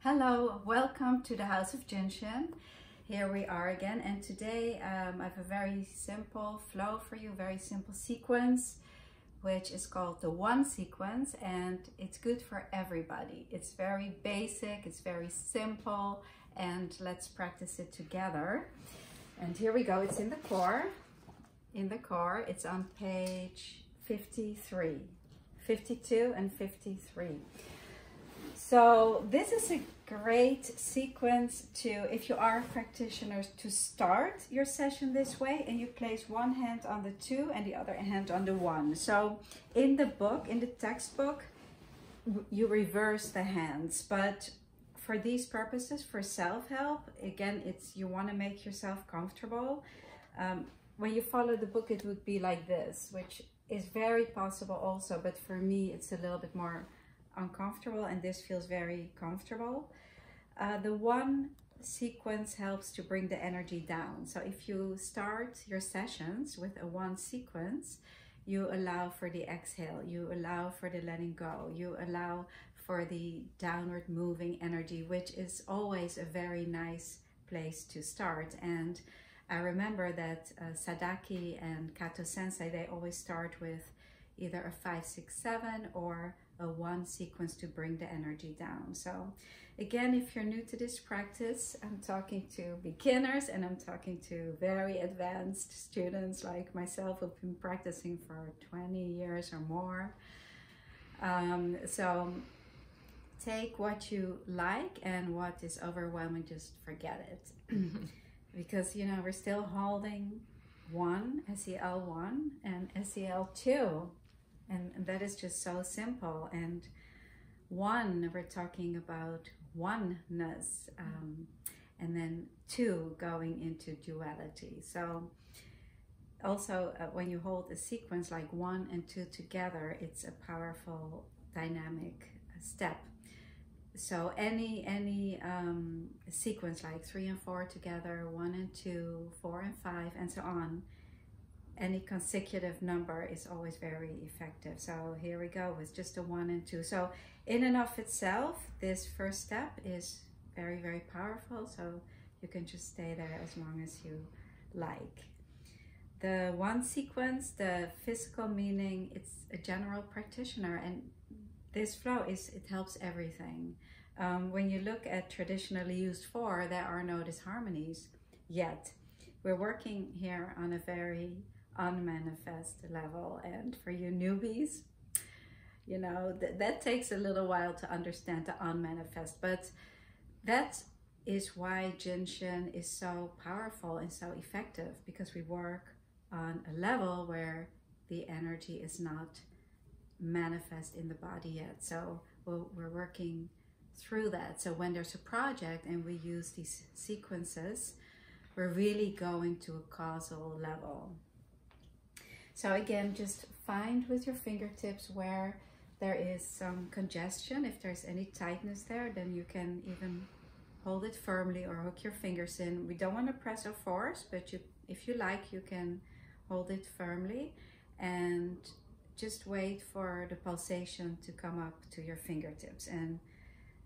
Hello, welcome to the House of Jin Shin. Here we are again, and today I have a very simple flow for you, very simple sequence, which is called the one sequence, and it's good for everybody. It's very basic, it's very simple, and let's practice it together. And here we go, it's in the core. In the core, it's on page 53, 52 and 53. So this is a great sequence to, if you are practitioners, to start your session this way, and you place one hand on the 2 and the other hand on the 1. So in the book, in the textbook, you reverse the hands, but for these purposes, for self-help, again, you want to make yourself comfortable. When you follow the book, it would be like this, which is very possible also, but for me, it's a little bit more uncomfortable, and this feels very comfortable. The one sequence helps to bring the energy down. So if you start your sessions with a one sequence, you allow for the exhale, you allow for the letting go, you allow for the downward moving energy, which is always a very nice place to start. And I remember that Sadaki and Kato Sensei, they always start with either a 5, 6, 7 or a one sequence to bring the energy down. So again, if you're new to this practice, I'm talking to beginners and I'm talking to very advanced students like myself who've been practicing for 20 years or more. So take what you like, and what is overwhelming, just forget it. Because, you know, we're still holding one, SEL1 and SEL2. And that is just so simple. And one, we're talking about oneness, and then 2 going into duality. So also when you hold a sequence like 1 and 2 together, it's a powerful dynamic step. So any sequence like 3 and 4 together, 1 and 2, 4 and 5, and so on, any consecutive number is always very effective. So here we go with just a 1 and 2. So in and of itself, this first step is very, very powerful. So you can just stay there as long as you like. The one sequence, the physical meaning, it's a general practitioner, and this flow it helps everything. When you look at traditionally used 4, there are no disharmonies yet. We're working here on a very unmanifest level, and for you newbies, you know, that takes a little while to understand the unmanifest, but that is why Jin Shin is so powerful and so effective, because we work on a level where the energy is not manifest in the body yet. So we're working through that. So when there's a project and we use these sequences, we're really going to a causal level. So again, just find with your fingertips where there is some congestion. If there's any tightness there, then you can even hold it firmly or hook your fingers in. We don't want to press or force, but if you like, you can hold it firmly and just wait for the pulsation to come up to your fingertips. And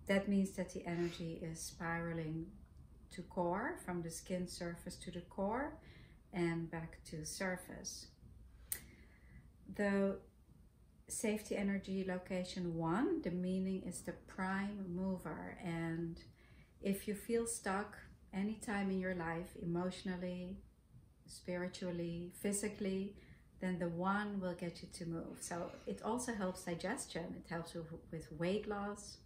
that means that the energy is spiraling to core, from the skin surface to the core and back to surface. The safety energy location 1, the meaning is the prime mover. And if you feel stuck anytime in your life, emotionally, spiritually, physically, then the 1 will get you to move. So it also helps digestion, it helps with weight loss.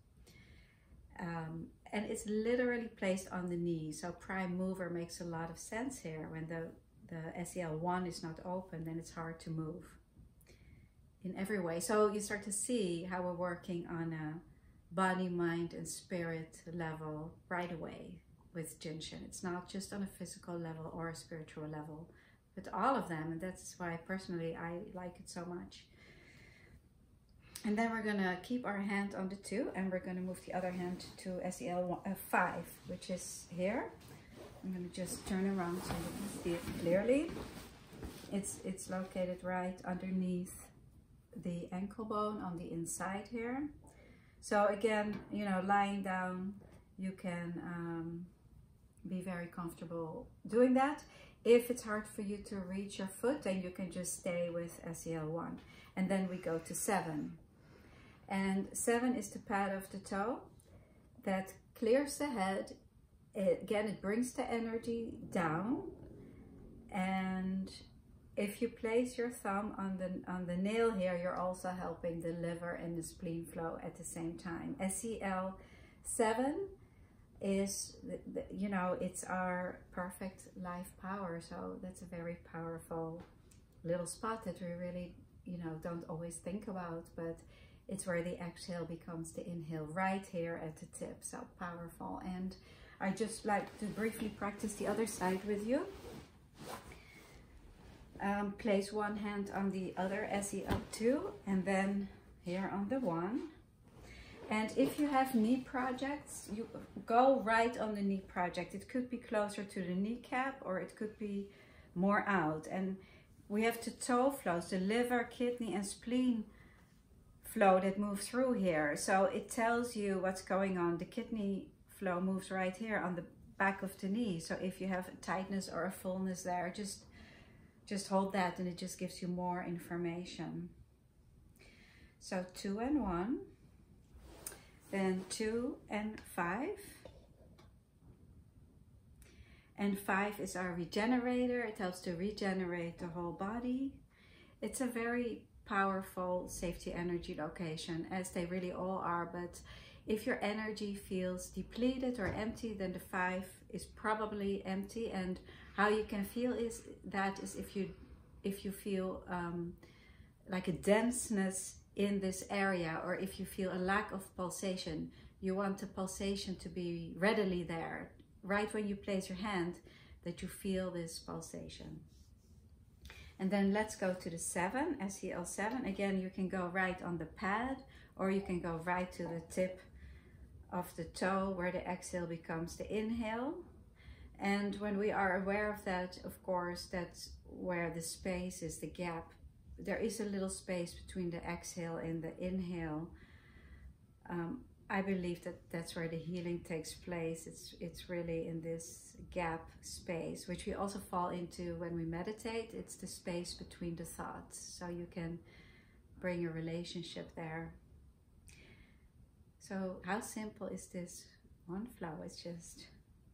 And it's literally placed on the knee. So prime mover makes a lot of sense here. When the SEL1 is not open, then it's hard to move in every way. So you start to see how we're working on a body, mind, and spirit level right away with Jin Shin. It's not just on a physical level or a spiritual level, but all of them. And that's why personally I like it so much. And then we're gonna keep our hand on the 2, and we're gonna move the other hand to SEL5, which is here. I'm gonna just turn around so you can see it clearly. It's located right underneath the ankle bone on the inside here. So again, you know, lying down you can be very comfortable doing that. If it's hard for you to reach your foot, then you can just stay with SEL1. And then we go to 7. And 7 is the pad of the toe that clears the head. Again, it brings the energy down. And if you place your thumb on the nail here, you're also helping the liver and the spleen flow at the same time. SEL7 is, you know, it's our perfect life power. So that's a very powerful little spot that we really, you know, don't always think about, but it's where the exhale becomes the inhale, right here at the tip. So powerful. And I just like to briefly practice the other side with you. Place one hand on the other SEL2 and then here on the 1. And if you have knee projects, you go right on the knee project. It could be closer to the kneecap or it could be more out. And we have the toe flows, the liver, kidney and spleen flow that move through here. So it tells you what's going on. The kidney flow moves right here on the back of the knee. So if you have a tightness or a fullness there, just hold that and it just gives you more information. So 2 and 1. Then 2 and 5. And 5 is our regenerator. It helps to regenerate the whole body. It's a very powerful safety energy location, as they really all are. But if your energy feels depleted or empty, then the 5 is probably empty. And how you can feel is if you feel like a denseness in this area, or if you feel a lack of pulsation, you want the pulsation to be readily there, right when you place your hand, that you feel this pulsation. And then let's go to the 7, SEL7. Again, you can go right on the pad, or you can go right to the tip of the toe where the exhale becomes the inhale. And when we are aware of that, of course, that's where the space is, the gap. There is a little space between the exhale and the inhale. I believe that that's where the healing takes place. It's really in this gap space, which we also fall into when we meditate. It's the space between the thoughts. So you can bring a relationship there. So how simple is this one flow? It's just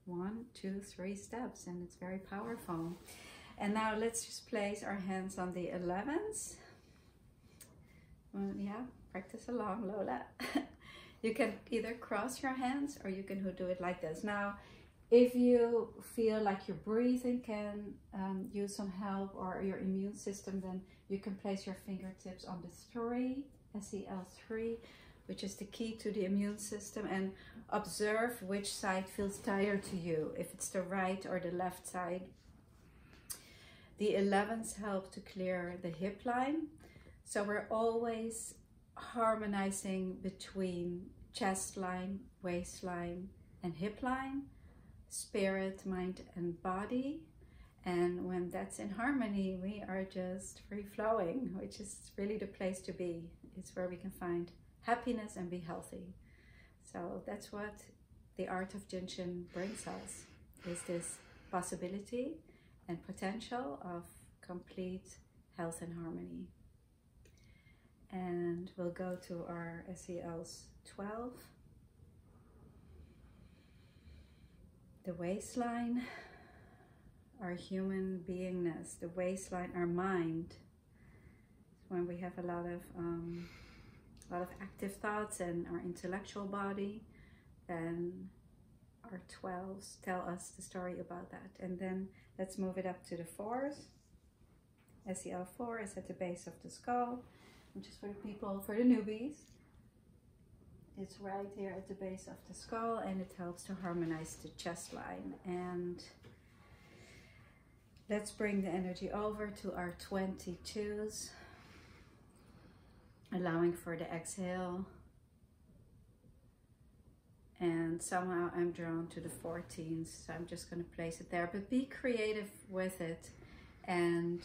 1, 2, 3 steps, and it's very powerful. And now let's just place our hands on the 11s. Well, yeah, practice along, Lola. You can either cross your hands or you can do it like this. Now, if you feel like your breathing can use some help, or your immune system, then you can place your fingertips on the 3, SEL3, which is the key to the immune system, and observe which side feels tired to you, if it's the right or the left side. The 11s help to clear the hip line. So we're always harmonizing between chest line, waistline, and hip line, spirit, mind, and body. And when that's in harmony, we are just free-flowing, which is really the place to be. It's where we can find happiness and be healthy. So that's what the art of Jin Shin brings us, is this possibility and potential of complete health and harmony. And we'll go to our SELs 12. The waistline, our human beingness. The waistline, our mind. When we have a lot of active thoughts and our intellectual body, then our 12s tell us the story about that. And then let's move it up to the 4s. SEL4 is at the base of the skull. And just for the people, for the newbies, it's right here at the base of the skull, and it helps to harmonize the chest line. And let's bring the energy over to our 22s, allowing for the exhale. And somehow I'm drawn to the 14s, so I'm just going to place it there. But be creative with it and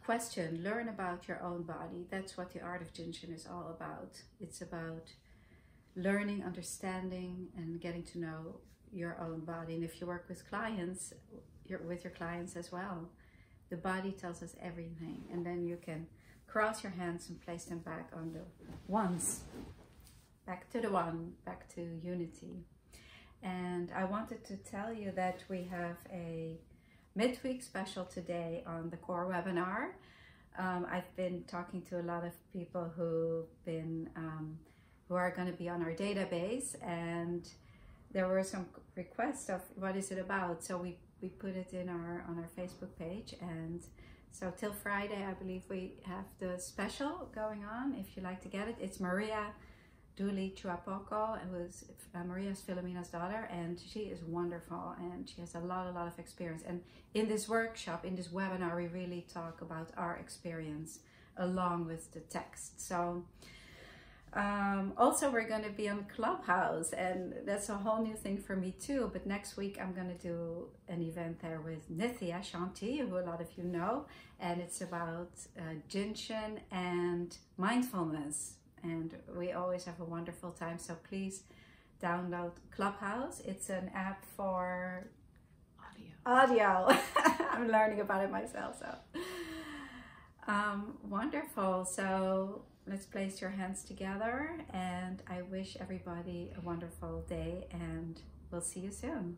question, learn about your own body. That's what the art of Jin Shin is all about. It's about learning, understanding, and getting to know your own body. And if you work with clients, with your clients as well, the body tells us everything. And then you can cross your hands and place them back on the ones, back to the one, back to unity. And I wanted to tell you that we have a midweek special today on the core webinar. I've been talking to a lot of people who are going to be on our database, and there were some requests of what is it about. So we put it in on our Facebook page, and so till Friday, I believe we have the special going on. If you like to get it, it's Maria Duli Chuapoco, who's Maria's Filomena's daughter, and she is wonderful, and she has a lot of experience. And in this workshop, in this webinar, we really talk about our experience along with the text. So also we're going to be on Clubhouse, and that's a whole new thing for me too. But next week I'm going to do an event there with Nithya Shanti, who a lot of you know, and it's about Jin Shin and mindfulness. And we always have a wonderful time, so please download Clubhouse. It's an app for audio. I'm learning about it myself, so wonderful. So let's place your hands together, and I wish everybody a wonderful day, and we'll see you soon.